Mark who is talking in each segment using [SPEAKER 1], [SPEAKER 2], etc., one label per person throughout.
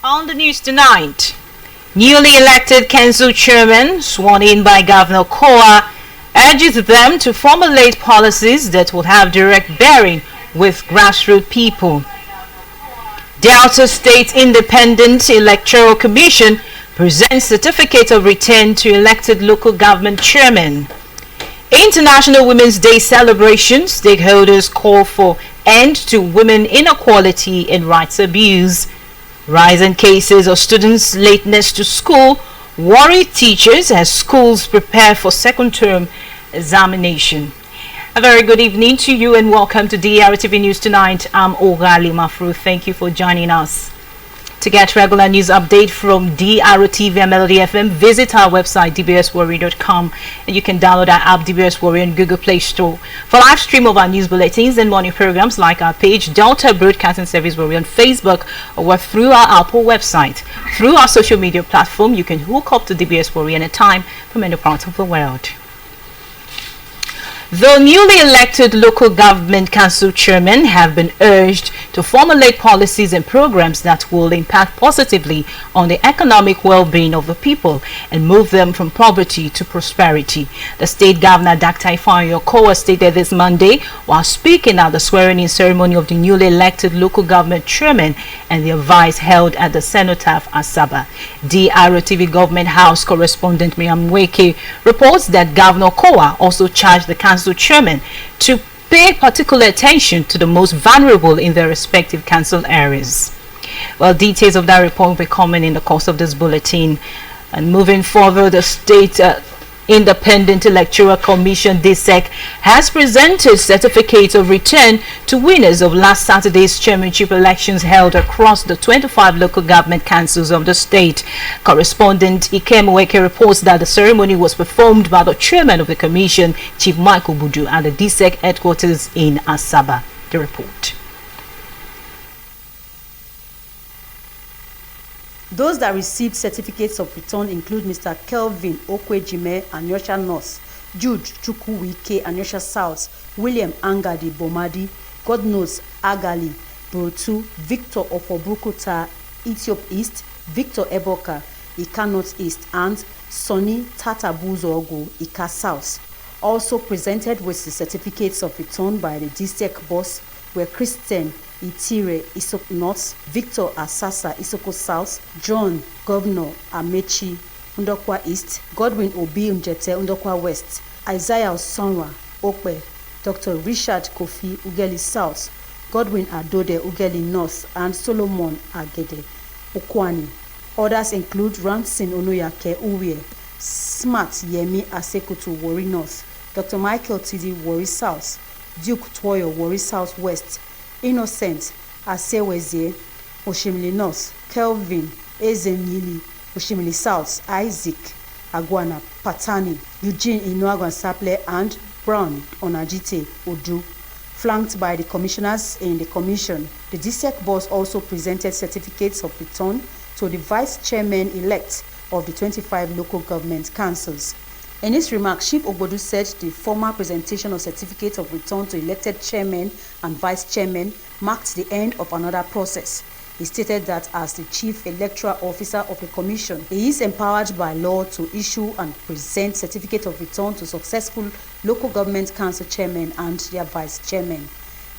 [SPEAKER 1] On the news tonight, newly elected council chairman, sworn in by Governor Kowa, urges them to formulate policies that will have direct bearing with grassroots people. Delta State Independent Electoral Commission presents certificate of return to elected local government chairman. International Women's Day celebration, stakeholders call for end to women inequality and rights abuse. Rising cases of students' lateness to school worry teachers as schools prepare for second term examination. A very good evening to you and welcome to DRTV News Tonight. I'm Ogali Mafru. Thank you for joining us. To get regular news update from DRTV and Melody FM, visit our website dbswarrior.com, and you can download our app DBS Warrior in Google Play Store. For live stream of our news bulletins and morning programs, like our page Delta Broadcasting Service Warrior on Facebook or through our Apple website. Through our social media platform, you can hook up to DBS Warrior anytime from any part of the world. The newly elected local government council chairmen have been urged to formulate policies and programs that will impact positively on the economic well-being of the people and move them from poverty to prosperity. The state governor, Dr. Ifeanyi Okowa, stated this Monday while speaking at the swearing-in ceremony of the newly elected local government chairman and their vice held at the Cenotaph, Asaba. DRTV Government House correspondent Miriam Weke reports that Governor Okowa also charged the council chairman to pay particular attention to the most vulnerable in their respective council areas. Well, details of that report will be coming in the course of this bulletin. And moving further, the state Independent Electoral Commission DSEC has presented certificates of return to winners of last Saturday's chairmanship elections held across the 25 local government councils of the state. Correspondent Ikem Weke reports that the ceremony was performed by the chairman of the commission, Chief Michael Budu, at the DSEC headquarters in Asaba. The report.
[SPEAKER 2] Those that received certificates of return include Mr. Kelvin Okwejime, Anyosha North, Jude Chukwuwike, Anyosha South, William Angadi Bomadi, Godnose Agali, Brotu, Victor Ofobrukuta, Ethiop East, Victor Eboka, Ika North East, and Sonny Tatabuzogo, Ika South. Also presented with the certificates of return by the DSEC boss were Christian Itire Isoko North, Victor Asasa Isoko South, John Governor Amechi Ndokwa East, Godwin Obi Njete Ndokwa West, Isaiah Osonwa Okpe, Dr. Richard Kofi Ugeli South, Godwin Adode Ugeli North, and Solomon Agede Okwani. Others include Ramsin Onoyake Uwe, Smart Yemi Asekutu Wari North, Dr. Michael Tidi Wari South, Duke Toyo Wari South West, Innocent Asewezie Oshimili North, Kelvin Ezemili Oshimili South, Isaac Agwana Patani, Eugene Inuagwan Saple, and Brown Onajite Odu. Flanked by the commissioners in the commission, the DSEC boss also presented certificates of return to the vice chairman-elect of the 25 local government councils. In his remarks, Chief Ogbodu said the formal presentation of certificates of return to elected chairman and vice chairman marked the end of another process. He stated that as the chief electoral officer of the commission, he is empowered by law to issue and present certificate of return to successful local government council chairmen and their vice chairmen.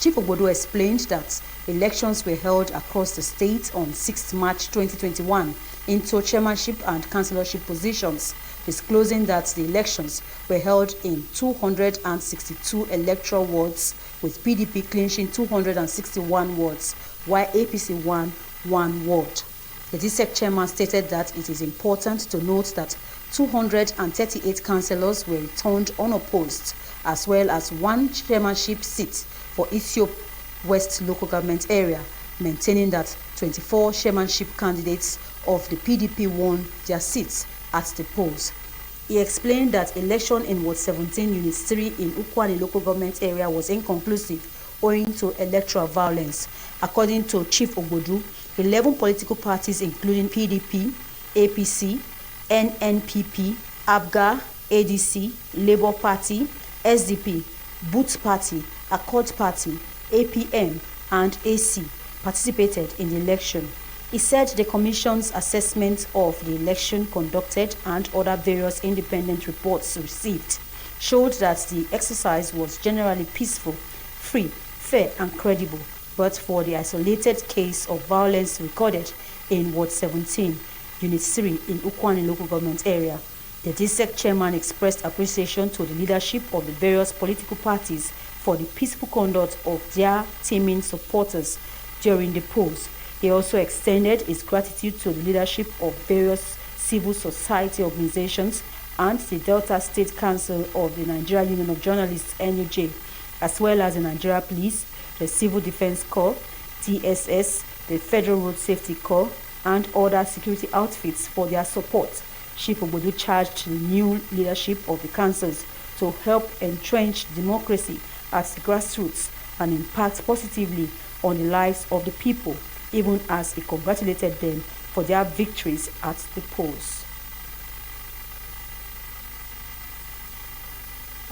[SPEAKER 2] Chief Ogbodu explained that elections were held across the state on 6 March 2021 into chairmanship and councillorship positions, disclosing that the elections were held in 262 electoral wards, with PDP clinching 261 wards, while APC won 1 ward. The DSEC chairman stated that it is important to note that 238 councillors were returned unopposed, as well as 1 chairmanship seat for Ethiop West local government area, maintaining that 24 chairmanship candidates of the PDP won their seats at the polls. He explained that election in Ward 17, Unit 3 in Ukwani local government area was inconclusive owing to electoral violence. According to Chief Ogbodu, 11 political parties including PDP, APC, NNPP, ABGA, ADC, Labour Party, SDP, Booth Party, Accord Party, APM, and AC participated in the election. He said the Commission's assessment of the election conducted and other various independent reports received showed that the exercise was generally peaceful, free, fair and credible, but for the isolated case of violence recorded in Ward 17, Unit 3 in Ukwani local government area. The DSEC chairman expressed appreciation to the leadership of the various political parties for the peaceful conduct of their teaming supporters during the polls. He also extended his gratitude to the leadership of various civil society organizations and the Delta State Council of the Nigeria Union of Journalists (NUJ), as well as the Nigeria Police, the Civil Defense Corps, TSS, the Federal Road Safety Corps, and other security outfits for their support. Chief Obodo charged the new leadership of the councils to help entrench democracy at the grassroots and impact positively on the lives of the people, even as he congratulated them for their victories at the polls.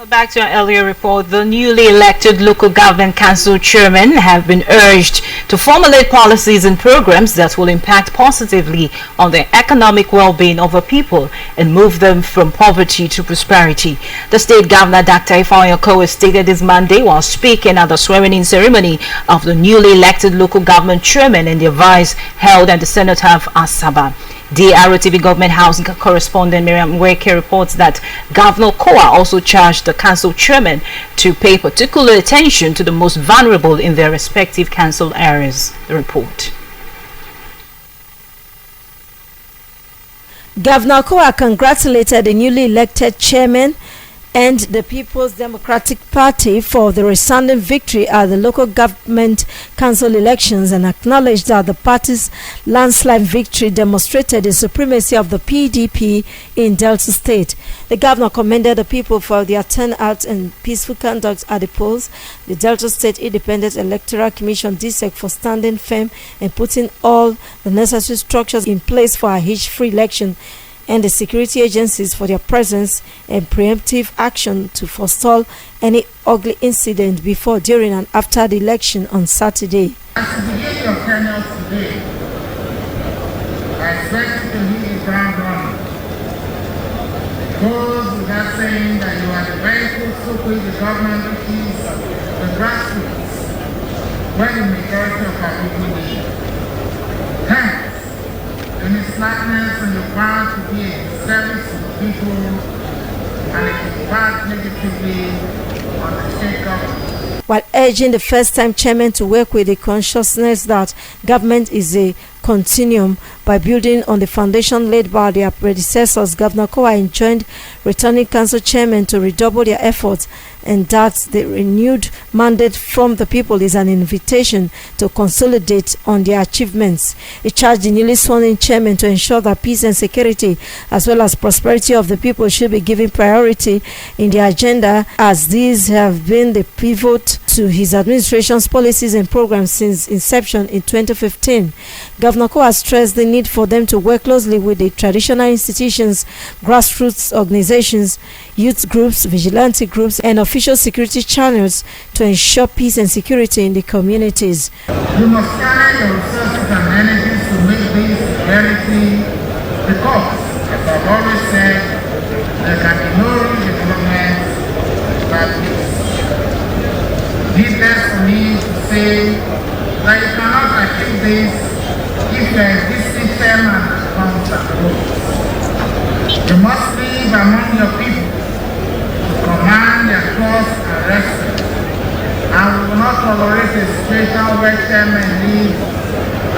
[SPEAKER 1] Back to our earlier report, the newly elected local government council chairmen have been urged to formulate policies and programs that will impact positively on the economic well-being of the people and move them from poverty to prosperity. The state governor, Dr. Ifeanyi Okowa, stated this Monday while speaking at the swearing-in ceremony of the newly elected local government chairman and their vice held at the Senate of Asaba. DRTV government house correspondent Miriam Weke reports that Governor Kowa also charged the council chairman to pay particular attention to the most vulnerable in their respective council areas. The report.
[SPEAKER 3] Governor Kowa congratulated the newly elected chairman and the People's Democratic Party for the resounding victory at the local government council elections and acknowledged that the party's landslide victory demonstrated the supremacy of the PDP in Delta State. The governor commended the people for their turnout and peaceful conduct at the polls, the Delta State Independent Electoral Commission DSEC for standing firm and putting all the necessary structures in place for a hitch-free election, and the security agencies for their presence and preemptive action to forestall any ugly incident before, during and after the election on Saturday.
[SPEAKER 4] As you begin your tenure today, I expect you to hit the ground running. It goes without saying that you are the vehicle to which the government is the grassroots, where the majority of our people live. Hence, in its slackness and the power to be a service to the people and it impact negatively on the state government.
[SPEAKER 3] While urging the first-time chairman to work with the consciousness that government is a continuum by building on the foundation laid by their predecessors, Governor Kowa enjoined returning council chairmen to redouble their efforts and that the renewed mandate from the people is an invitation to consolidate on their achievements. He charged the newly sworn-in chairman to ensure that peace and security as well as prosperity of the people should be given priority in the agenda, as these have been the pivot to his administration's policies and programs since inception in 2015. Governor Kowa stressed the need for them to work closely with the traditional institutions, grassroots organizations, youth groups, vigilante groups, and official security channels to ensure peace and security in the communities.
[SPEAKER 4] You must carry your resources and energies to make this reality because, as I've always said, there can be no development without peace. Needless for me to say that you cannot achieve this if there is this system and comes and goes. You must live among your people to command their trust and respect. And we will not tolerate a situation where chairmen live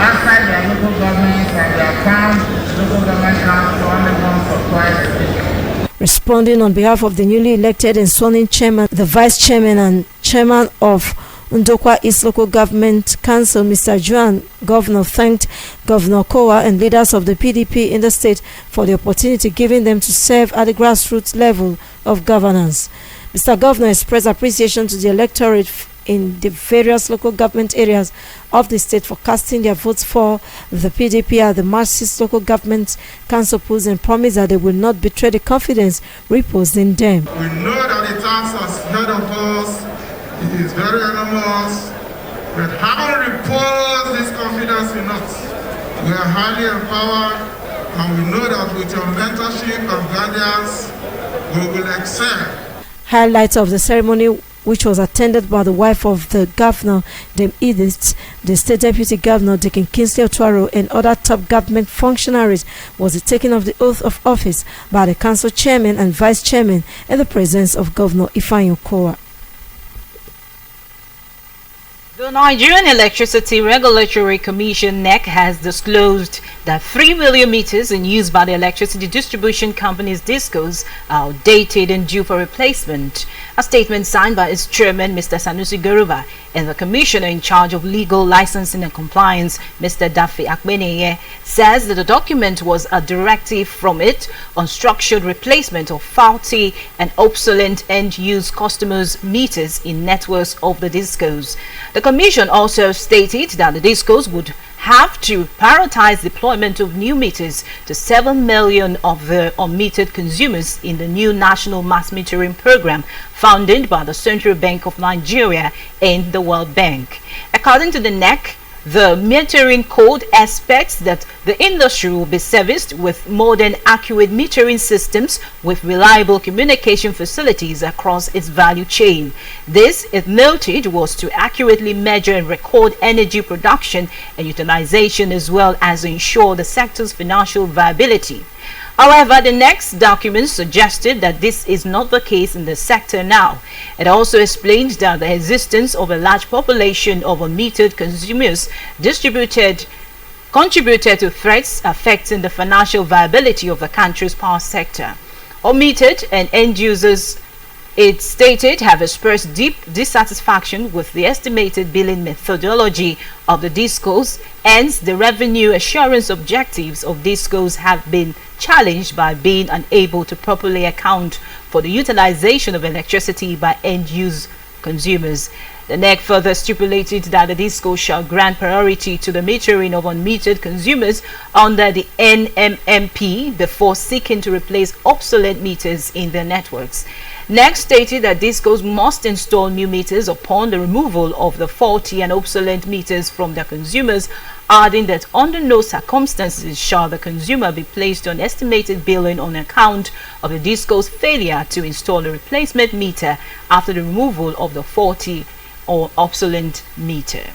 [SPEAKER 4] outside their local governments and they are found in the local government council only once or twice a week.
[SPEAKER 3] Responding on behalf of the newly elected and sworn-in chairman, the vice chairman and chairman of Ndokwa East Local Government Council, Mr. Juan, Governor thanked Governor Kowa and leaders of the PDP in the state for the opportunity given them to serve at the grassroots level of governance. Mr. Governor expressed appreciation to the electorate in the various local government areas of the state for casting their votes for the PDP at the March 6 local government council polls and promised that they will not betray the confidence reposed in them.
[SPEAKER 5] We know that the task ahead of us is very enormous, but how repose this confidence in us? We are highly empowered, and we know that with your mentorship and guidance, we will excel.
[SPEAKER 3] Highlights of the ceremony, which was attended by the wife of the governor, Dame Edith, the state deputy governor, Deacon Kingsley Otuaro, and other top government functionaries, was the taking of the oath of office by the council chairman and vice chairman in the presence of Governor Ifeanyi Okowa.
[SPEAKER 1] The Nigerian Electricity Regulatory Commission (NEC) has disclosed that 3 million meters in use by the electricity distribution company's discos are outdated and due for replacement. A statement signed by its chairman, Mr. Sanusi Garuba, and the commissioner in charge of legal licensing and compliance, Mr. Daffy Akbeneye, says that the document was a directive from it on structured replacement of faulty and obsolete end-use customers' meters in networks of the discos. The Commission also stated that the discos would have to prioritize deployment of new meters to 7 million of the unmetered consumers in the new national mass metering program funded by the Central Bank of Nigeria and the World Bank. According to the NEC, the metering code expects that the industry will be serviced with modern, accurate metering systems with reliable communication facilities across its value chain. This, it noted, was to accurately measure and record energy production and utilization, as well as ensure the sector's financial viability. However, the next document suggested that this is not the case in the sector now. It also explained that the existence of a large population of unmetered consumers contributed to threats affecting the financial viability of the country's power sector. Unmetered and end users, it stated, have expressed deep dissatisfaction with the estimated billing methodology of the discos. Hence, the revenue assurance objectives of discos have been challenged by being unable to properly account for the utilization of electricity by end-use consumers. The NEC further stipulated that the disco shall grant priority to the metering of unmetered consumers under the NMMP before seeking to replace obsolete meters in their networks. NEC stated that discos must install new meters upon the removal of the faulty and obsolete meters from their consumers, adding that under no circumstances shall the consumer be placed on estimated billing on account of the disco's failure to install a replacement meter after the removal of the faulty or obsolete meter.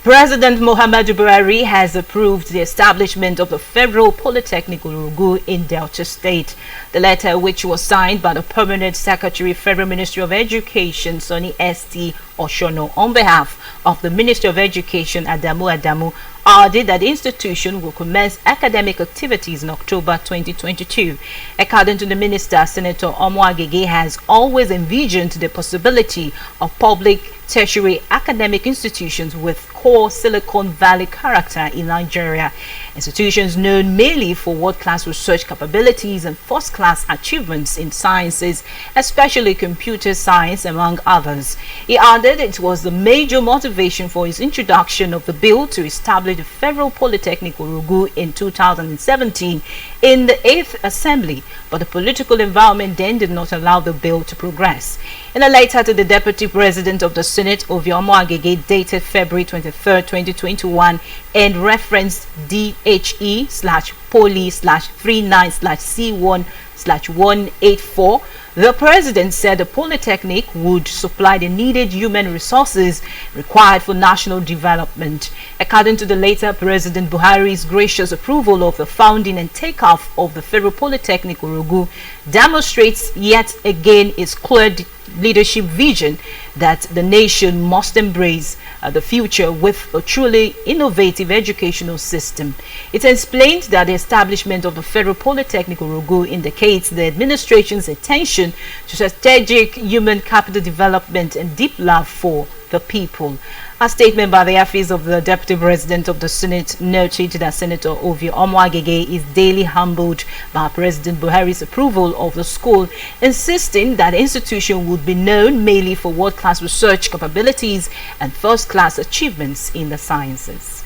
[SPEAKER 1] President Muhammadu Buhari has approved the establishment of the Federal Polytechnic Urugu in Delta State. The letter, which was signed by the Permanent Secretary, Federal Ministry of Education, Sonny S.T. Oshono, on behalf of the Ministry of Education, Adamu, added that the institution will commence academic activities in October 2022. According to the minister, Senator Omoagege has always envisioned the possibility of public tertiary academic institutions with core Silicon Valley character in Nigeria. Institutions known mainly for world-class research capabilities and first-class achievements in sciences, especially computer science, among others. He added it was the major motivation for his introduction of the bill to establish the Federal Polytechnic Urugu in 2017 in the 8th Assembly, but the political environment then did not allow the bill to progress. In a letter to the Deputy President of the Senate, Oviamu Agege, dated February 23, 2021, and referenced DHE/poly/39/C1/184, the President said the Polytechnic would supply the needed human resources required for national development. According to the later, President Buhari's gracious approval of the founding and takeoff of the Federal Polytechnic Urugu demonstrates yet again its clear leadership vision that the nation must embrace the future with a truly innovative educational system. It explained that the establishment of the Federal Polytechnic Urugu indicates the administration's attention to strategic human capital development and deep love for the people. A statement by the office of the Deputy President of the Senate noted that Senator Ovio Omoagege is daily humbled by President Buhari's approval of the school, insisting that the institution would be known mainly for world-class research capabilities and first-class achievements in the sciences.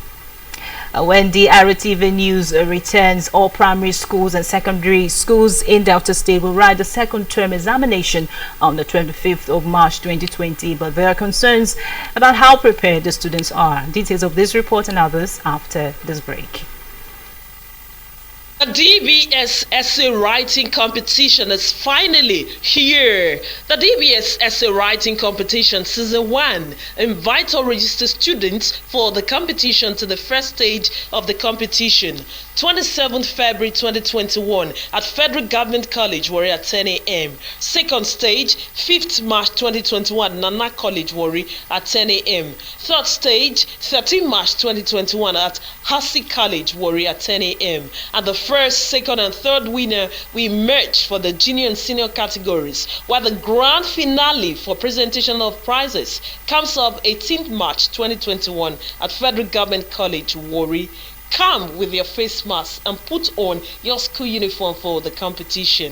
[SPEAKER 1] When the DRTV News returns, all primary schools and secondary schools in Delta State will write the second term examination on the 25th of March 2020, but there are concerns about how prepared the students are. Details of this report and others after this break.
[SPEAKER 6] The DBS essay writing competition is finally here. The DBS essay writing competition season 1 invites all registered students for the competition to the first stage of the competition, 27th February 2021 at Federal Government College, Warri at 10 a.m. Second stage, 5th March 2021, Nana College, Warri at 10 a.m. Third stage, 13 March 2021 at Hussey College, Warri at 10 a.m. And the first, second, and third winner will emerge for the junior and senior categories, while the grand finale for presentation of prizes comes up 18th March 2021 at Federal Government College, Warri. Come with your face mask and put on your school uniform for the competition.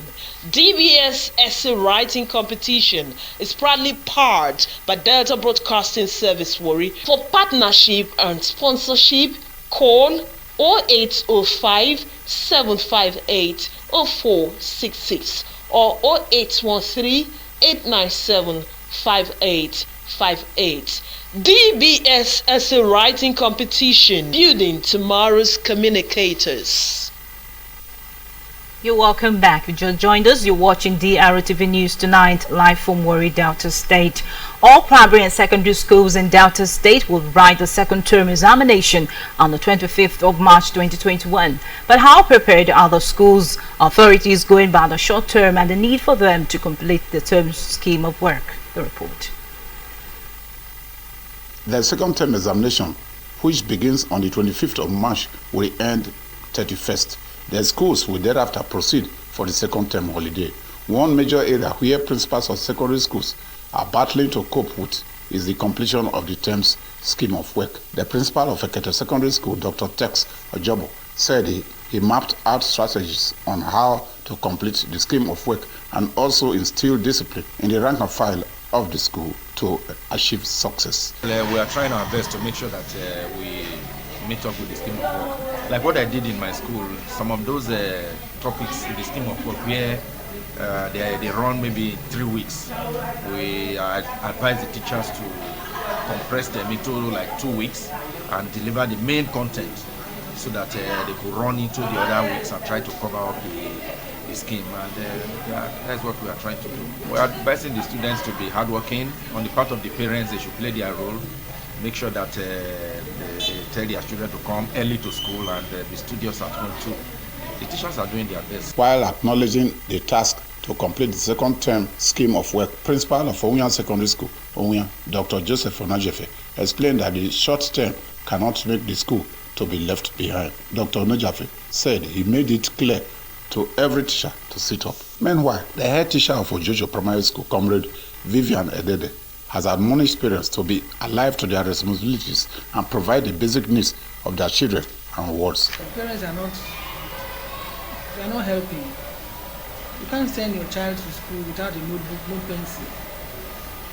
[SPEAKER 6] DBS essay writing competition is proudly powered by Delta Broadcasting Service, Warri. For partnership and sponsorship, call 0805 758 0466 or 0813 897 5858. DBS essay writing competition, building tomorrow's communicators.
[SPEAKER 1] You're welcome back. You just joined us. You're watching DRTV News Tonight, live from Warri, Delta State. All primary and secondary schools in Delta State will write the second term examination on the 25th of March 2021. But how prepared are the schools authorities going by the short term and the need for them to complete the term scheme of work? The report.
[SPEAKER 7] The second term examination, which begins on the 25th of March, will end 31st. The schools will thereafter proceed for the second term holiday. One major area where principals of secondary schools are battling to cope with is the completion of the term's scheme of work. The principal of Ekete Secondary School, Dr. Tex Ojobo, said he mapped out strategies on how to complete the scheme of work and also instill discipline in the rank and file of the school to achieve success.
[SPEAKER 8] We are trying our best to make sure that we meet up with the scheme of work. Like what I did in my school, some of those topics in the scheme of work where they run maybe 3 weeks, we advise the teachers to compress them into like 2 weeks and deliver the main content so that they could run into the other weeks and try to cover up the scheme. And that's what we are trying to do. We are advising the students to be hardworking. On the part of the parents, they should play their role. Make sure that they tell their children to come early to school and be studious at home too. The teachers are doing their best.
[SPEAKER 7] While acknowledging the task to complete the second term scheme of work, Principal of Onwian Secondary School, Onwian, Dr. Joseph Onajefe, explained that the short term cannot make the school to be left behind. Dr. Onajefe said he made it clear to every teacher to sit up. Meanwhile, the head teacher of Ojojo Primary School, Comrade Vivian Edede, has admonished parents to be alive to their responsibilities and provide the basic needs of their children and wards.
[SPEAKER 9] Parents are not helping. You can't send your child to school without a notebook, no pencil.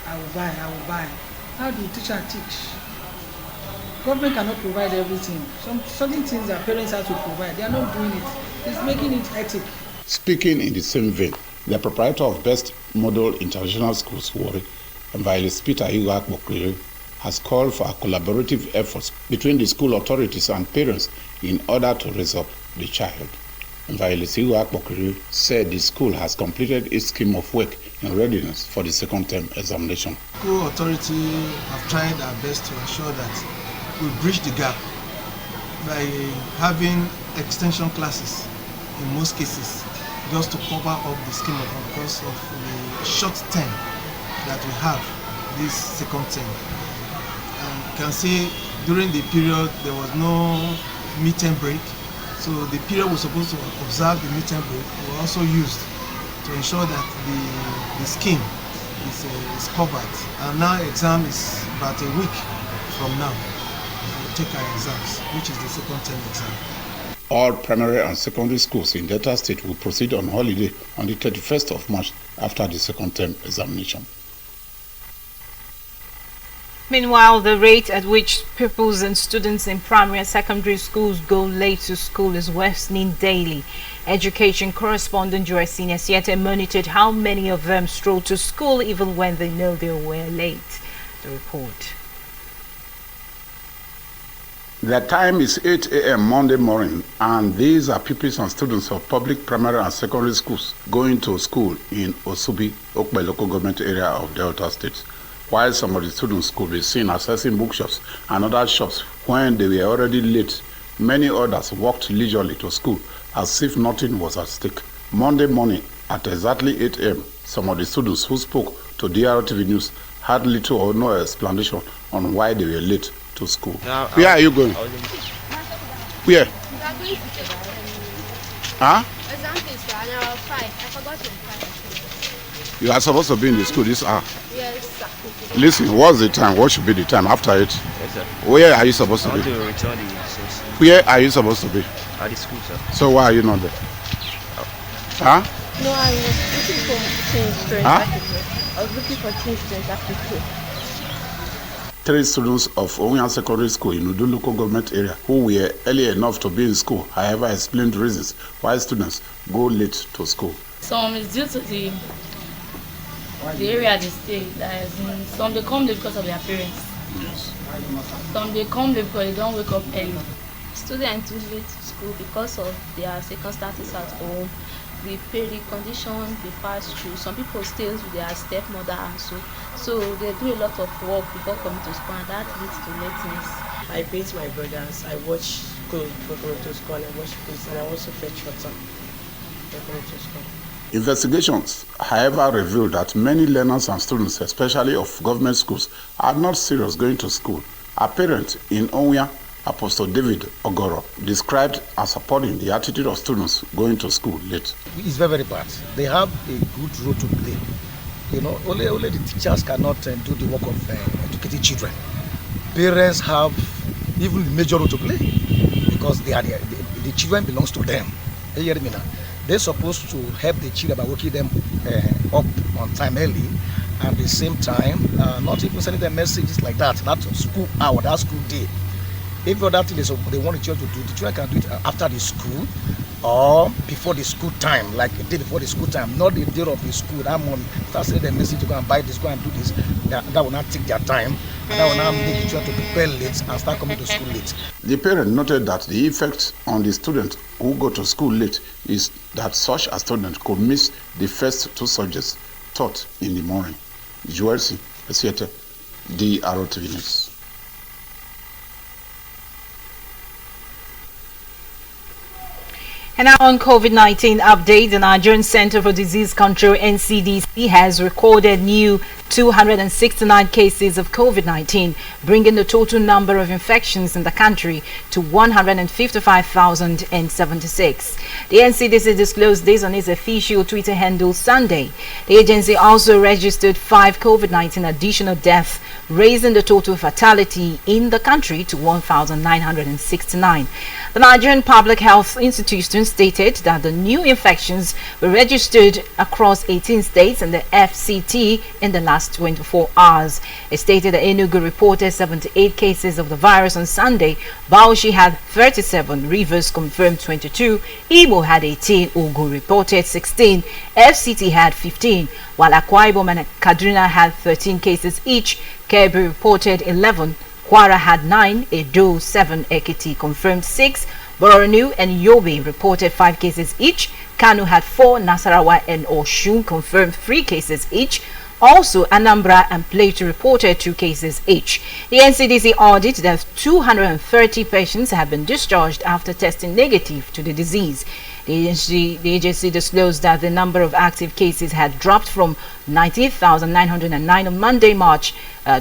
[SPEAKER 9] I will buy. How do teacher teach? Government cannot provide everything. Certain things that parents have to provide, they are not doing it. It's making it hectic.
[SPEAKER 7] Speaking in the same vein, the proprietor of Best Model International Schools, Warri, Evangelist Peter Igwakbokrere, has called for collaborative efforts between the school authorities and parents in order to raise up the child. Evangelist Igwakbokrere said the school has completed its scheme of work in readiness for the second term examination.
[SPEAKER 10] School authority have tried our best to ensure that we bridge the gap by having extension classes in most cases, just to cover up the scheme of work because of the short term that we have this second term. And you can see during the period there was no midterm break, so the period we're supposed to observe the midterm break were also used to ensure that the scheme is covered. And now exam is about a week from now. We'll take our exams, which is the second term exam.
[SPEAKER 7] All primary and secondary schools in Delta State will proceed on holiday on the 31st of March after the second term examination.
[SPEAKER 1] Meanwhile, the rate at which pupils and students in primary and secondary schools go late to school is worsening daily. Education correspondent Joy Senior Siete monitored how many of them stroll to school even when they know they were late. The report.
[SPEAKER 7] The time is 8 a.m. Monday morning, and these are pupils and students of public primary and secondary schools going to school in Osubi, Okpe local government area of Delta State. While some of the students could be seen accessing bookshops and other shops when they were already late, many others walked leisurely to school as if nothing was at stake. Monday morning at exactly 8 a.m., some of the students who spoke to DRTV News had little or no explanation on why they were late to school. Where are you going? Where? Huh? You are supposed to be in the school this hour.
[SPEAKER 11] Yes, sir.
[SPEAKER 7] Listen, what's the time? What should be the time after it?
[SPEAKER 11] Yes, sir.
[SPEAKER 7] Where are you supposed to be?
[SPEAKER 11] I want to return the resource.
[SPEAKER 7] Where are you supposed to be?
[SPEAKER 11] At the school, sir.
[SPEAKER 7] So why are you not there? Huh?
[SPEAKER 11] No, I was looking for things to
[SPEAKER 7] Huh?
[SPEAKER 11] I was looking for things to exactly.
[SPEAKER 7] 3 students of Onya Secondary School in Udu local government area who were early enough to be in school, however, explained reasons why students go late to school.
[SPEAKER 12] Some is due to the area they stay. Some they come late because of their parents. Some they come late because they don't wake up early.
[SPEAKER 13] Students usually to school because of their circumstances at home, the condition they pass through. Some people stay with their stepmother and so they do a lot of work before coming to school, and that leads to lateness.
[SPEAKER 14] I bathe my brothers, I watch school before coming to school, and I wash plates, and I also fetch water before coming to school.
[SPEAKER 7] Investigations, however, revealed that many learners and students, especially of government schools, are not serious going to school. A parent in Onya, Apostle David Ogoro, described as supporting the attitude of students going to school late.
[SPEAKER 15] It's very, very bad. They have a good role to play. You know, only the teachers cannot do the work of educating children. Parents have even a major role to play because the children belongs to them. You hear me now? They're supposed to help the children by waking them up on time early, and at the same time, not even sending them messages like that school hour, that school day. Every other thing they want the children to do, the children can do it after the school or before the school time, like a day before the school time, not the day of the school. That morning, start sending them message to go and buy this, go and do this. That will not take their time, and that will not make the children to prepare late and start coming to school late.
[SPEAKER 7] The parent noted that the effect on the student who go to school late is that such a student could miss the first 2 subjects taught in the morning. Joy Senior Siete, DRTV News.
[SPEAKER 1] And now on COVID-19 update, the Nigerian Center for Disease Control (NCDC) has recorded new 269 cases of COVID-19, bringing the total number of infections in the country to 155,076. The NCDC disclosed this on its official Twitter handle Sunday. The agency also registered 5 COVID-19 additional deaths, raising the total fatality in the country to 1,969. The Nigerian Public Health Institution stated that the new infections were registered across 18 states and the FCT in the last 24 hours. It stated that Enugu reported 78 cases of the virus on Sunday, Bauchi had 37, Rivers confirmed 22, Imo had 18, Ogun reported 16, FCT had 15, while Akwa Ibom and Kaduna had 13 cases each. Kebbi reported 11, Kwara had 9, Edo 7, Ekiti confirmed 6, Borno and Yobe reported 5 cases each. Kano had 4, Nasarawa and Oshun confirmed 3 cases each. Also, Anambra and Plateau reported 2 cases each. The NCDC audited that 230 patients have been discharged after testing negative to the disease. The agency disclosed that the number of active cases had dropped from 19,909 on Monday, March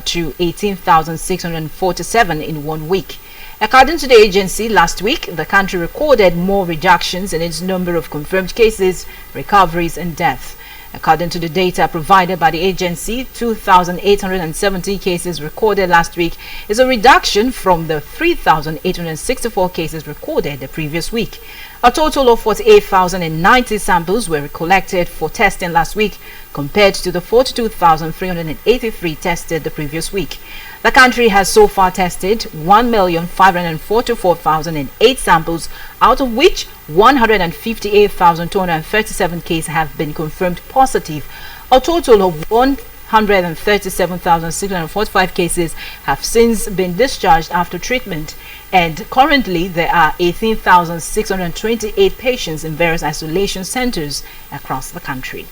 [SPEAKER 1] to 18,647 in 1 week. According to the agency, last week, the country recorded more reductions in its number of confirmed cases, recoveries, and deaths. According to the data provided by the agency, 2,870 cases recorded last week is a reduction from the 3,864 cases recorded the previous week. A total of 48,090 samples were collected for testing last week, compared to the 42,383 tested the previous week. The country has so far tested 1,544,008 samples, out of which 158,237 cases have been confirmed positive. A total of 137,645 cases have since been discharged after treatment, and currently there are 18,628 patients in various isolation centers across the country.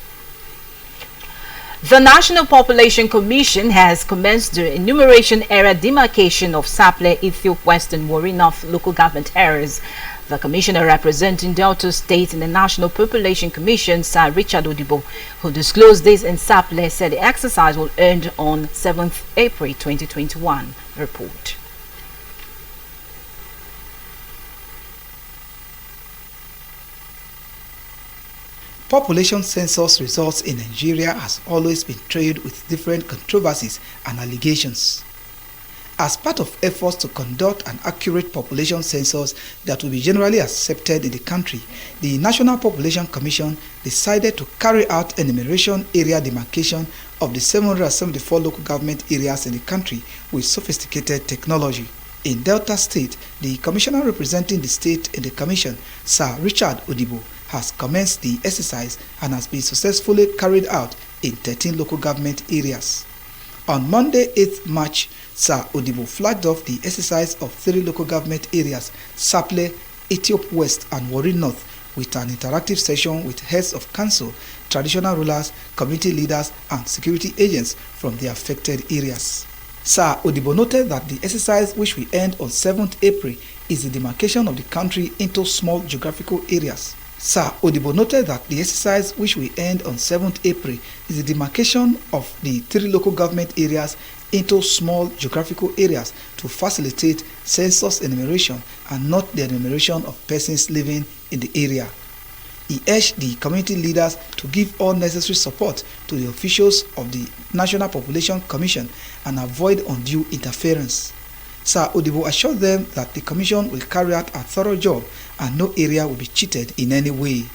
[SPEAKER 1] The National Population Commission has commenced the enumeration area demarcation of Saple, Ethiopia West and Warri North local government areas. The commissioner representing Delta State in the National Population Commission, Sir Richard Odibo, who disclosed this in Saple, said the exercise will end on 7th April 2021. Report.
[SPEAKER 16] Population census results in Nigeria has always been trailed with different controversies and allegations. As part of efforts to conduct an accurate population census that will be generally accepted in the country, the National Population Commission decided to carry out enumeration area demarcation of the 774 local government areas in the country with sophisticated technology. In Delta State, the commissioner representing the state in the commission, Sir Richard Odibo, has commenced the exercise and has been successfully carried out in 13 local government areas. On Monday, 8th March, Sir Odibo flagged off the exercise of 3 local government areas, Saple, Ethiopia West and Warri North, with an interactive session with heads of council, traditional rulers, community leaders and security agents from the affected areas. Sir Odibo noted that the exercise, which will end on 7th April, is the demarcation of the country into small geographical areas. Sir Odibo noted that the exercise, which will end on 7th April, is the demarcation of the 3 local government areas into small geographical areas to facilitate census enumeration and not the enumeration of persons living in the area. He urged the community leaders to give all necessary support to the officials of the National Population Commission and avoid undue interference. Sir Odibo assured them that the Commission will carry out a thorough job and no area will be cheated in any way.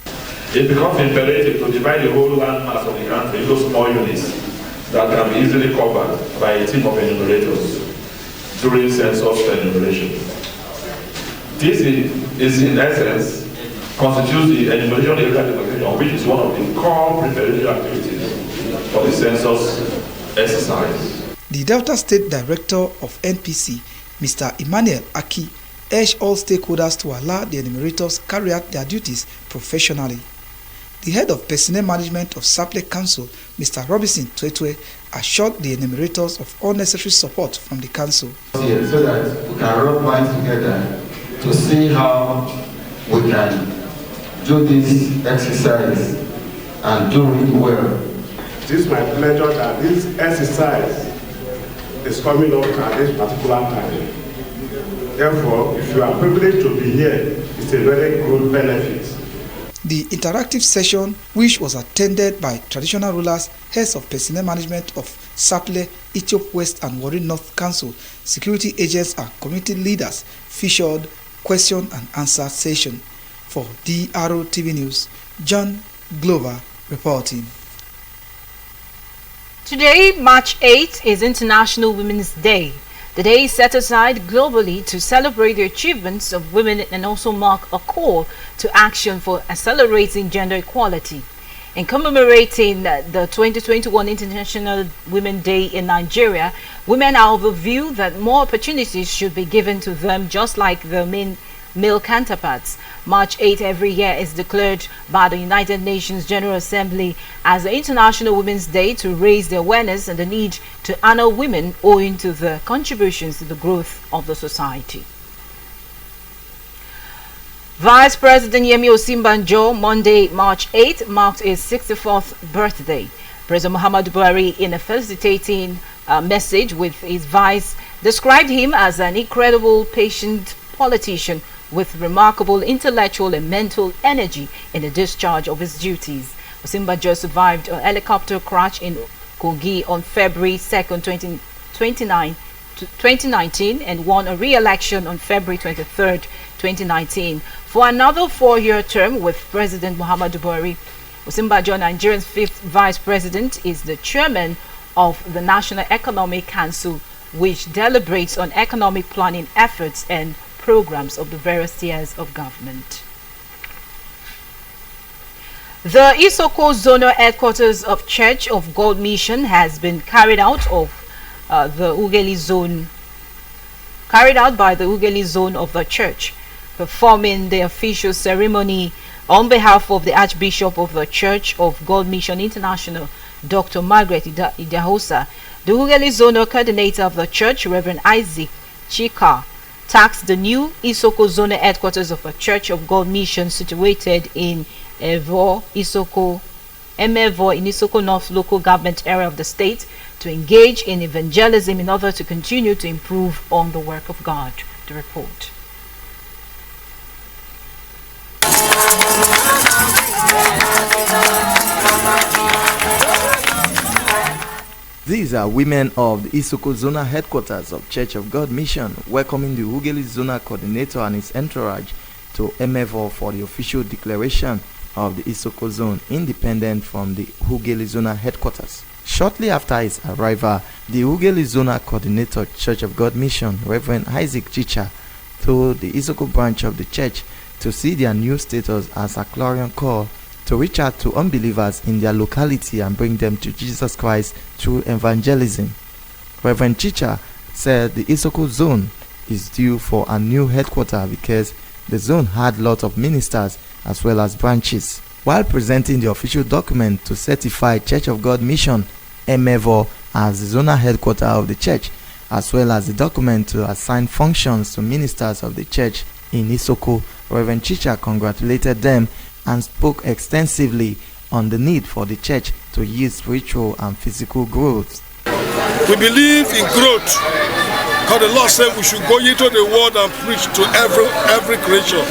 [SPEAKER 17] It becomes imperative to divide the whole landmass of the country into small units that can be easily covered by a team of enumerators during census enumeration. This is in essence constitutes the enumeration area demarcation, which is one of the core preparatory activities for the census exercise.
[SPEAKER 16] The Delta State Director of NPC, Mr. Emmanuel Aki, urged all stakeholders to allow the enumerators carry out their duties professionally. The head of personnel management of Saple Council, Mr. Robinson Twetwe, assured the enumerators of all necessary support from the council.
[SPEAKER 18] So that we can rub minds together to see how we can do this exercise and do it well.
[SPEAKER 19] It is my pleasure that this exercise is coming up at this particular time. Therefore, if you are privileged to be here, it's a very good benefit.
[SPEAKER 16] The interactive session, which was attended by traditional rulers, heads of personnel management of Saple, Ethiopia West and Warri North Council, security agents and community leaders, featured question and answer session. For DRTV News, John Glover reporting.
[SPEAKER 1] Today, March 8th, is International Women's Day. The day is set aside globally to celebrate the achievements of women and also mark a call to action for accelerating gender equality. In commemorating the 2021 International Women's Day in Nigeria, women are of the view that more opportunities should be given to them, just like their male counterparts. March 8 every year is declared by the United Nations General Assembly as the International Women's Day to raise the awareness and the need to honor women owing to their contributions to the growth of the society. Vice President Yemi Osinbajo, Monday, March 8, marked his 64th birthday. President Muhammadu Buhari, in a felicitating message with his vice, described him as an incredible, patient politician with remarkable intellectual and mental energy in the discharge of his duties. Osinbajo survived a helicopter crash in Kogi on February 2nd, 2019 and won a re-election on February 23rd, 2019, for another 4-year term with President Muhammadu Buhari. Osinbajo, Nigeria's 5th Vice President, is the chairman of the National Economic Council, which deliberates on economic planning efforts and programs of the various tiers of government. The Isoko Zonal Headquarters of Church of God Mission has been carried out by the Ughelli zone of the church, performing the official ceremony on behalf of the Archbishop of the Church of God Mission International, Dr. Margaret Idahosa. The Ughelli Zonal Coordinator of the church, Reverend Isaac Chika, tasked the new Isoko Zonal Headquarters of the Church of God Mission situated in Emevo in Isoko North local government area of the state to engage in evangelism in order to continue to improve on the work of God. The report.
[SPEAKER 20] These are women of the Isoko Zonal Headquarters of Church of God Mission welcoming the Ughelli Zonal Coordinator and his entourage to Emevo for the official declaration of the Isoko Zone independent from the Ughelli Zonal Headquarters. Shortly after his arrival, the Ughelli Zonal Coordinator Church of God Mission, Reverend Isaac Chicha, told the Isoko branch of the church to see their new status as a clarion call to reach out to unbelievers in their locality and bring them to Jesus Christ through evangelism. Reverend Chicha said the Isoko Zone is due for a new headquarters because the zone had lots of ministers as well as branches. While presenting the official document to certify Church of God Mission Emevo as the zonal headquarters of the church, as well as the document to assign functions to ministers of the church in Isoko, Reverend Chicha congratulated them and spoke extensively on the need for the church to yield spiritual and physical growth.
[SPEAKER 21] We believe in growth because the Lord said we should go into the world and preach to every creature.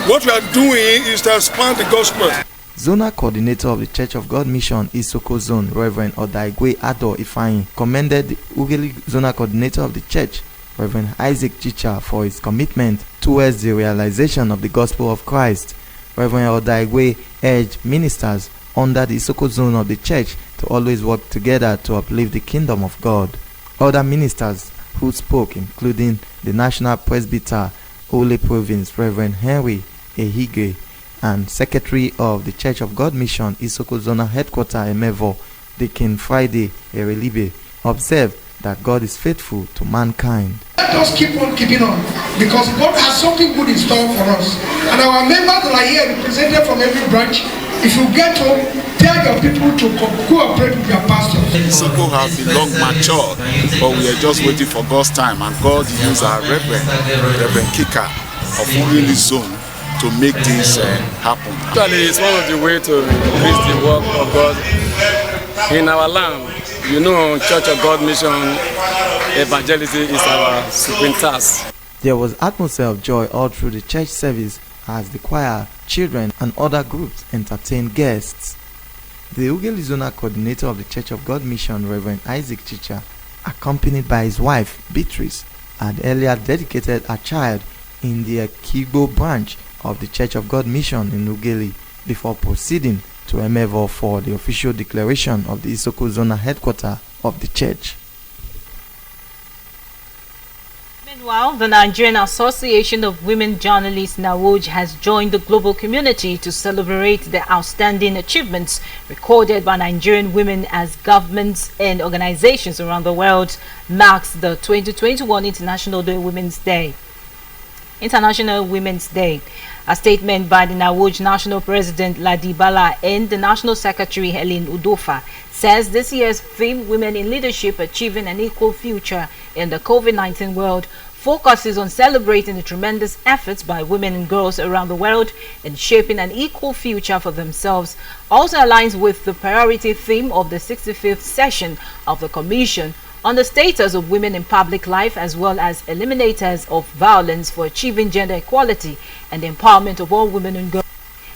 [SPEAKER 21] What we are doing is to expand the gospel.
[SPEAKER 20] Zonal Coordinator of the Church of God Mission Isoko Zone, Reverend Odaigwe Ado Ifeanyi, commended the Ughelli Zonal Coordinator of the church, Reverend Isaac Chicha, for his commitment towards the realization of the gospel of Christ. Reverend Odaigwe urged ministers under the Isoko Zone of the church to always work together to uplift the kingdom of God. Other ministers who spoke, including the National Presbyter Ole Province, Reverend Henry Ehige, and Secretary of the Church of God Mission Isoko Zonal Headquarters Emevo, Deacon Friday Erelibe, observed that God is faithful to mankind.
[SPEAKER 22] Let us keep on keeping on, because God has something good in store for us. And our members that are here represented from every branch, if you get home, tell your people to cooperate with your pastors.
[SPEAKER 7] Isoko have been long matured, but we are just waiting for God's time, and God used our Reverend Kika of Ughelli Zone to make this happen.
[SPEAKER 23] Actually, it's one of the ways to increase the work of God in our land. You know, Church of God Mission evangelism is our supreme task.
[SPEAKER 20] There was atmosphere of joy all through the church service as the choir, children, and other groups entertained guests. The Ughelli Zonal Coordinator of the Church of God Mission, Reverend Isaac Chicha, accompanied by his wife, Beatrice, had earlier dedicated a child in the Ekigbo branch of the Church of God Mission in Ughelli before proceeding to Emevo for the official declaration of the Isoko Zonal headquarters of the church.
[SPEAKER 1] Meanwhile, the Nigerian Association of Women Journalists NAWOJ has joined the global community to celebrate the outstanding achievements recorded by Nigerian women as governments and organizations around the world marks the 2021 International Women's Day. A statement by the NAWOJ National President Ladi Bala and the National Secretary Helen Udofa says this year's theme, Women in Leadership Achieving an Equal Future in the COVID-19 World, focuses on celebrating the tremendous efforts by women and girls around the world in shaping an equal future for themselves. Also aligns with the priority theme of the 65th session of the Commission on the status of women in public life, as well as eliminators of violence for achieving gender equality and the empowerment of all women and girls.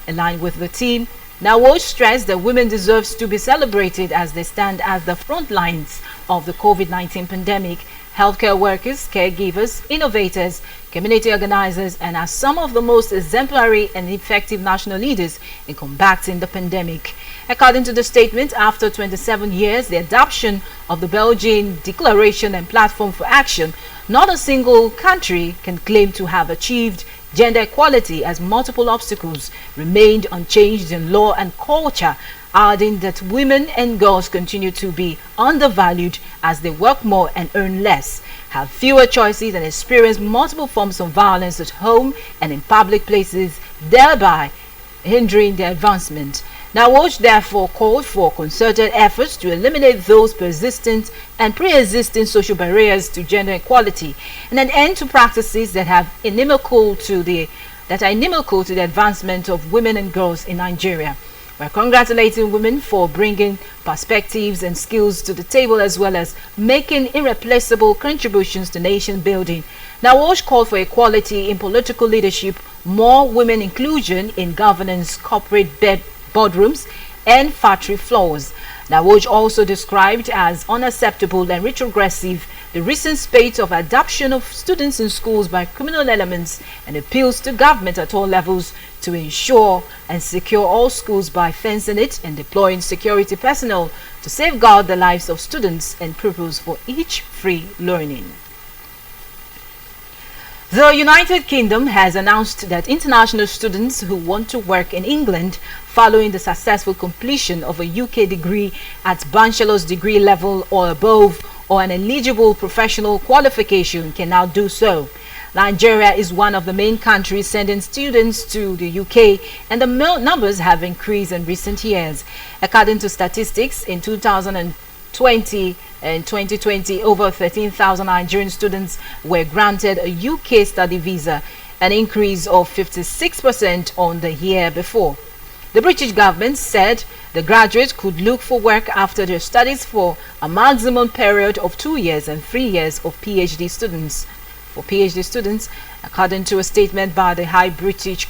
[SPEAKER 1] In line with the theme, NAWOJ stressed that women deserve to be celebrated as they stand at the front lines of the COVID-19 pandemic healthcare workers, caregivers, innovators, community organizers, and are some of the most exemplary and effective national leaders in combating the pandemic. According to the statement, after 27 years, the adoption of the Belgian Declaration and Platform for Action, not a single country can claim to have achieved gender equality, as multiple obstacles remained unchanged in law and culture, adding that women and girls continue to be undervalued as they work more and earn less, have fewer choices, and experience multiple forms of violence at home and in public places, thereby hindering their advancement. NAWOJ therefore called for concerted efforts to eliminate those persistent and pre-existing social barriers to gender equality, and an end to practices that are inimical to the advancement of women and girls in Nigeria. We're congratulating women for bringing perspectives and skills to the table, as well as making irreplaceable contributions to nation building. NAWOJ called for equality in political leadership, more women inclusion in governance, corporate boardrooms, and factory floors. NAWOJ also described as unacceptable and retrogressive the recent spate of adoption of students in schools by criminal elements, and appeals to government at all levels to ensure and secure all schools by fencing it and deploying security personnel to safeguard the lives of students and pupils for each free learning. The United Kingdom has announced that international students who want to work in England following the successful completion of a UK degree at bachelor's degree level or above, or an eligible professional qualification, can now do so. Nigeria is one of the main countries sending students to the UK, and the numbers have increased in recent years. According to statistics, in 2020 and 2020, over 13,000 Nigerian students were granted a UK study visa, an increase of 56% on the year before. The British government said the graduates could look for work after their studies for a maximum period of 2 years and 3 years of PhD students. For PhD students, according to a statement by the British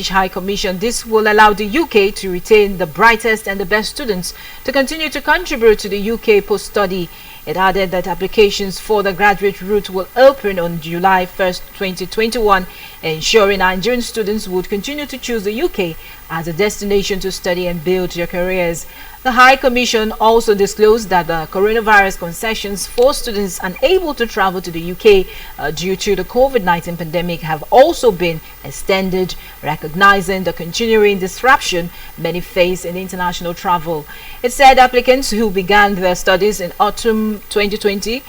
[SPEAKER 1] High Commission, this will allow the UK to retain the brightest and the best students to continue to contribute to the UK post-study. It added that applications for the graduate route will open on July 1st, 2021, ensuring Nigerian students would continue to choose the UK as a destination to study and build their careers. The High Commission also disclosed that the coronavirus concessions for students unable to travel to the UK due to the COVID-19 pandemic have also been extended, recognizing the continuing disruption many face in international travel. It said applicants who began their studies in autumn 2020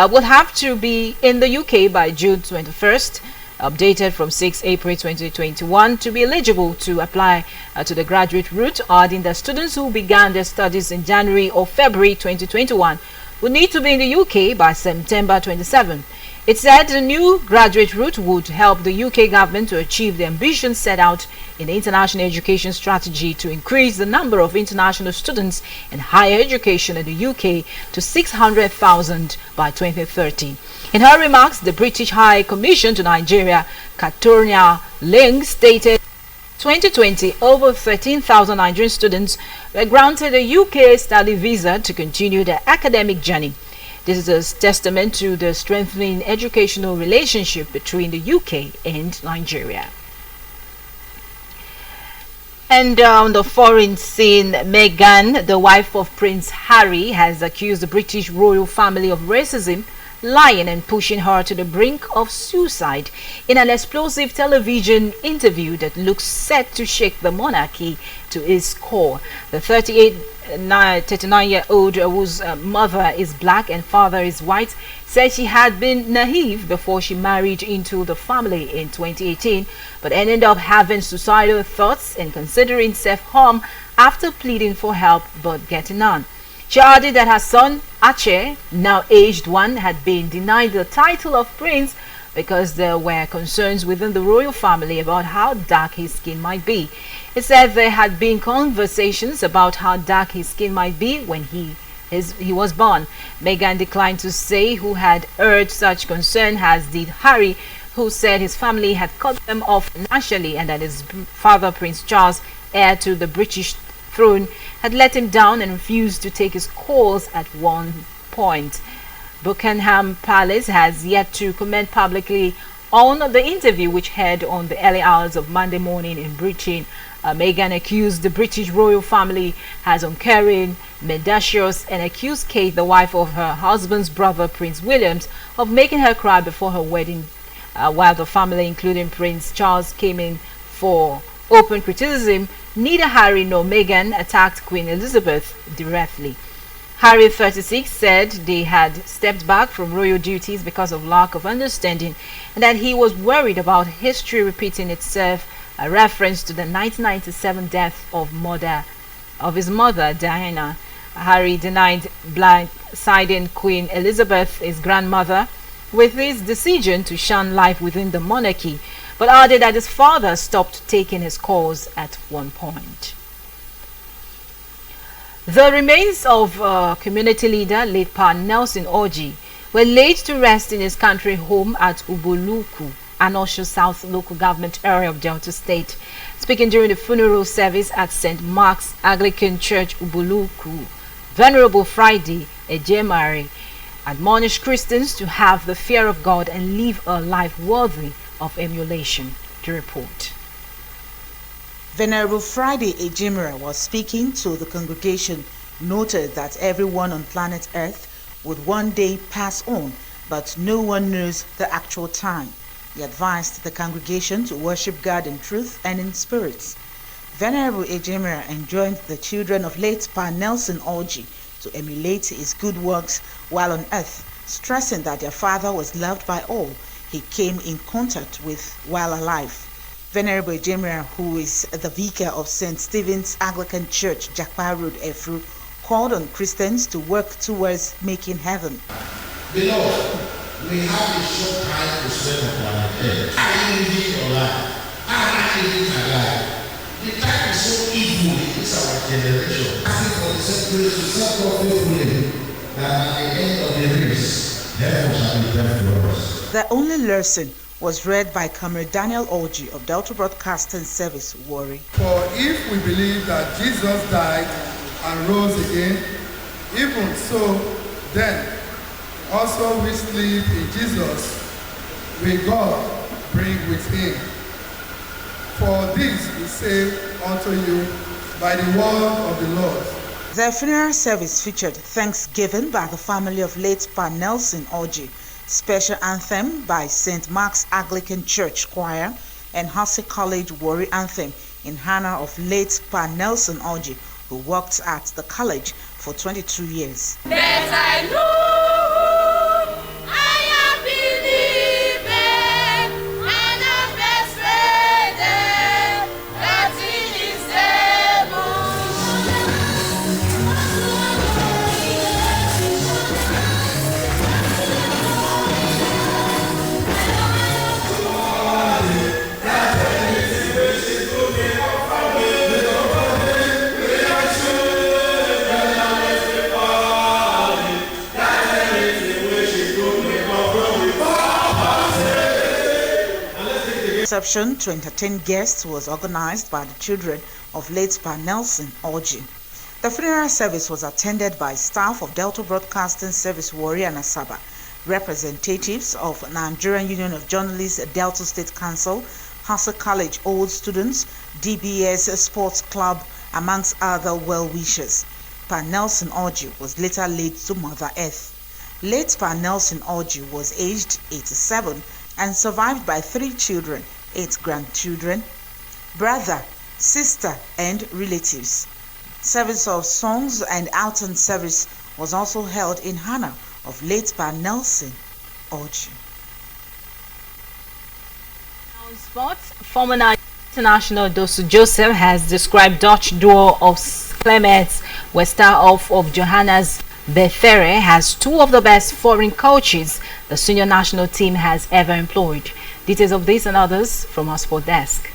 [SPEAKER 1] will have to be in the UK by June 21st, updated from 6 April 2021, to be eligible to apply to the graduate route, adding that students who began their studies in January or February 2021 will need to be in the UK by September 27. It said the new graduate route would help the UK government to achieve the ambitions set out in the international education strategy to increase the number of international students in higher education in the UK to 600,000 by 2030. In her remarks, the British High Commission to Nigeria, Katoria Ling, stated 2020, over 13,000 Nigerian students were granted a UK study visa to continue their academic journey. This is a testament to the strengthening educational relationship between the UK and Nigeria. And on the foreign scene, Meghan, the wife of Prince Harry, has accused the British royal family of racism, lying and pushing her to the brink of suicide in an explosive television interview that looks set to shake the monarchy to its core. The 39-year-old, whose mother is black and father is white, said she had been naive before she married into the family in 2018, but ended up having suicidal thoughts and considering self-harm after pleading for help but getting none. She added that her son, Archie, now aged 1, had been denied the title of prince because there were concerns within the royal family about how dark his skin might be. It said there had been conversations about how dark his skin might be when he was born. Meghan declined to say who had urged such concern, as did Harry, who said his family had cut them off financially and that his father, Prince Charles, heir to the British throne, had let him down and refused to take his calls at one point. Buckingham Palace has yet to comment publicly on the interview which held on the early hours of Monday morning in Britain. Meghan accused the British royal family as uncaring, mendacious, and accused Kate, the wife of her husband's brother Prince William, of making her cry before her wedding, while the family, including Prince Charles, came in for open criticism. Neither Harry nor Meghan attacked Queen Elizabeth directly. Harry, 36, said they had stepped back from royal duties because of lack of understanding and that he was worried about history repeating itself, a reference to the 1997 death of his mother, Diana. Harry denied blindsiding Queen Elizabeth, his grandmother, with his decision to shun life within the monarchy, but added that his father stopped taking his calls at one point. The remains of community leader late Pa Nelson Orji were laid to rest in his country home at Ubuluku, Anosho South local government area of Delta State. Speaking during the funeral service at St. Mark's Anglican Church, Ubuluku, Venerable Friday Ejemari admonished Christians to have the fear of God and live a life worthy of emulation. To report.
[SPEAKER 2] Venerable Friday Ejimera was speaking to the congregation, noted that everyone on planet Earth would one day pass on, but no one knows the actual time. He advised the congregation to worship God in truth and in spirit. Venerable Ejimera enjoined the children of late Pa Nelson Orji to emulate his good works while on earth, stressing that their father was loved by all he came in contact with while alive. Venerable Ejimera, who is the vicar of St. Stephen's Anglican Church, Jakpa Road, Efru, called on Christians to work towards making heaven.
[SPEAKER 4] Beloved, we have a short time to spend on planet Earth. Are you living your life? Are you living your life? The time is so evil in this our generation. Asking for the separation to serve God faithfully, that at the end of the race, heaven shall be left for us.
[SPEAKER 2] The only lesson was read by Comrade Daniel Orji of Delta Broadcasting Service, Warri.
[SPEAKER 5] For if we believe that Jesus died and rose again, even so, then also we sleep in Jesus, will God bring with him. For this we say unto you by the word of the Lord.
[SPEAKER 2] The funeral service featured thanksgiving by the family of late Pa Nelson Orji, special anthem by St. Mark's Anglican Church Choir, and Hussey College Warri anthem in honor of late Pa Nelson Orji, who worked at the college for 22 years. Reception to entertain guests was organized by the children of late Pa Nelson Orji. The funeral service was attended by staff of Delta Broadcasting Service Warri and Asaba, representatives of Nigerian Union of Journalists, Delta State Council, Hussey College Old Students, DBS Sports Club, amongst other well-wishers. Pa Nelson Orji was later laid to Mother Earth. Late Pa Nelson Orji was aged 87 and survived by 3 children, 8 grandchildren, brother, sister, and relatives. Service of songs and outing service was also held in honor of late Pa Nelson Orji.
[SPEAKER 1] On sports, former international Dosu Joseph has described Dutch duo of Clements Westerhof of Johannes Bethere has 2 of the best foreign coaches the senior national team has ever employed. Details of this and others from our sport desk.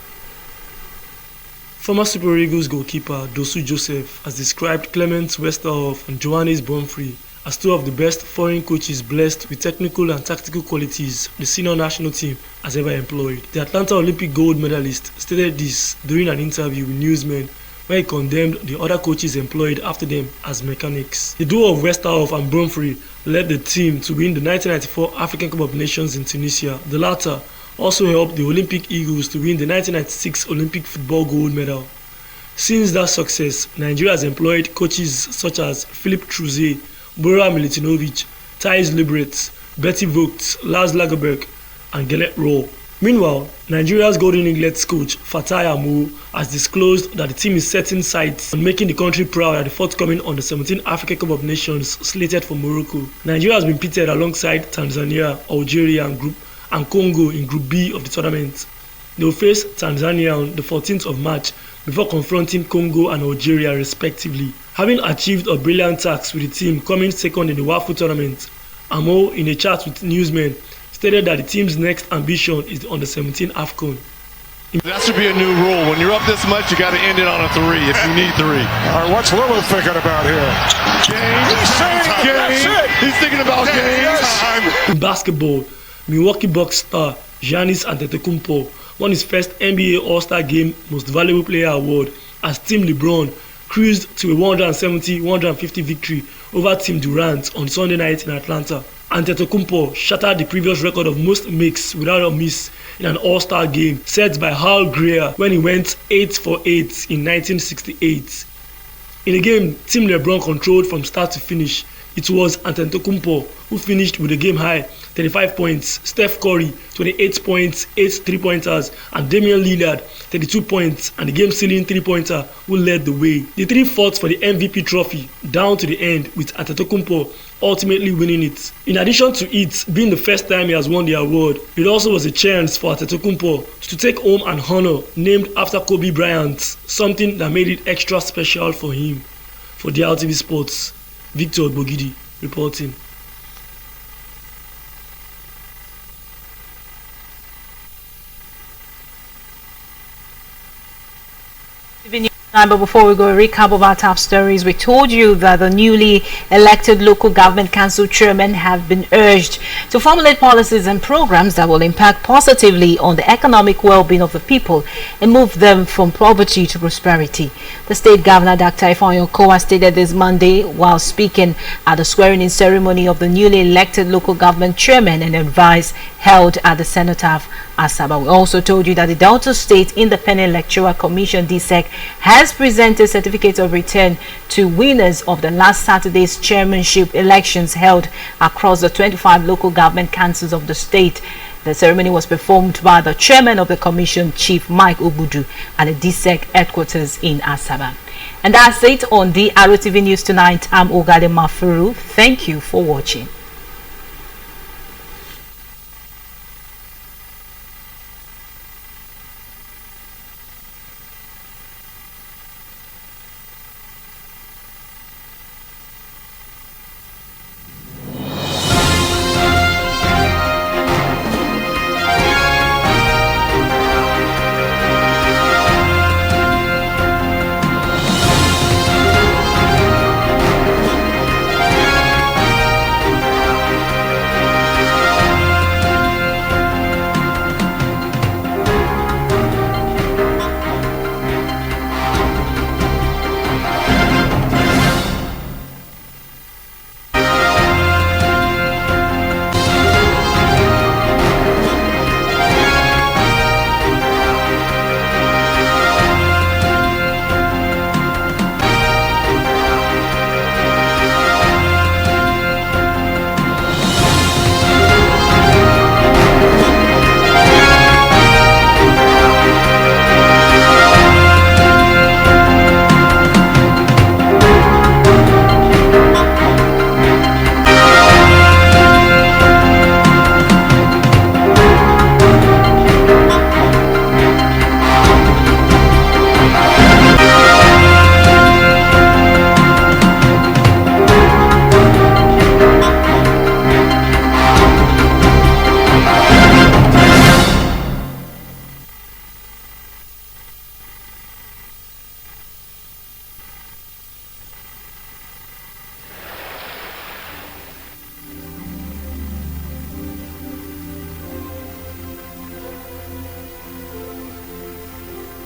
[SPEAKER 24] Former Super Eagles goalkeeper Dosu Joseph has described Clement Westerhof and Johannes Bromfrey as 2 of the best foreign coaches blessed with technical and tactical qualities the senior national team has ever employed. The Atlanta Olympic gold medalist stated this during an interview with newsmen where he condemned the other coaches employed after them as mechanics. The duo of Westerhoff and Bromfrey led the team to win the 1994 African Cup of Nations in Tunisia. The latter also helped the Olympic Eagles to win the 1996 Olympic football gold medal. Since that success, Nigeria has employed coaches such as Philip Truze, Bora Milutinovic, Thijs Libret, Betty Vogt, Lars Lagerberg, and Gellert Rohr. Meanwhile, Nigeria's Golden Eaglets coach Fatai Amu has disclosed that the team is setting sights on making the country proud at the forthcoming Under 17 African Cup of Nations slated for Morocco. Nigeria has been pitted alongside Tanzania, Algeria, and Congo in Group B of the tournament. They will face Tanzania on the 14th of March before confronting Congo and Algeria respectively. Having achieved a brilliant task with the team coming second in the WAFU tournament, Amo, in a chat with newsmen, stated that the team's next ambition is the Under-17 AFCON.
[SPEAKER 3] That should be a new rule. When you're up this much, you got to end it on a 3 if you need 3.
[SPEAKER 6] All right, what's Lulu thinking about here?
[SPEAKER 3] Game. He's saying game. He's thinking about game.
[SPEAKER 24] In basketball, Milwaukee Bucks star Giannis Antetokounmpo won his first NBA All-Star Game Most Valuable Player award as Team LeBron cruised to a 170-150 victory over Team Durant on Sunday night in Atlanta. Antetokounmpo shattered the previous record of most makes without a miss in an All-Star game set by Hal Greer when he went 8 for 8 in 1968. In the game Team LeBron controlled from start to finish, it was Antetokounmpo who finished with a game-high 35 points, Steph Curry 28 points, 8 3-pointers, and Damian Lillard 32 points and the game-sealing 3-pointer who led the way. The three fought for the MVP trophy down to the end, with Antetokounmpo ultimately winning it. In addition to it being the first time he has won the award, it also was a chance for Antetokounmpo to take home an honor named after Kobe Bryant, something that made it extra special for him. For DRTV Sports, Victor Bogidi reporting.
[SPEAKER 1] But before we go, a recap of our top stories. We told you that the newly elected local government council chairmen have been urged to formulate policies and programs that will impact positively on the economic well-being of the people and move them from poverty to prosperity. The state governor, Dr. Ifeanyi Okowa, stated this Monday while speaking at the swearing-in ceremony of the newly elected local government chairmen and advice held at the Cenotaph, Asaba. We also told you that the Delta State Independent Electoral Commission, DSEC, has presented certificates of return to winners of the last Saturday's chairmanship elections held across the 25 local government councils of the state. The ceremony was performed by the chairman of the commission, Chief Mike Obudu, at the DSEC headquarters in Asaba. And that's it on DRTV News Tonight. I'm Ogade Mafuru. Thank you for watching.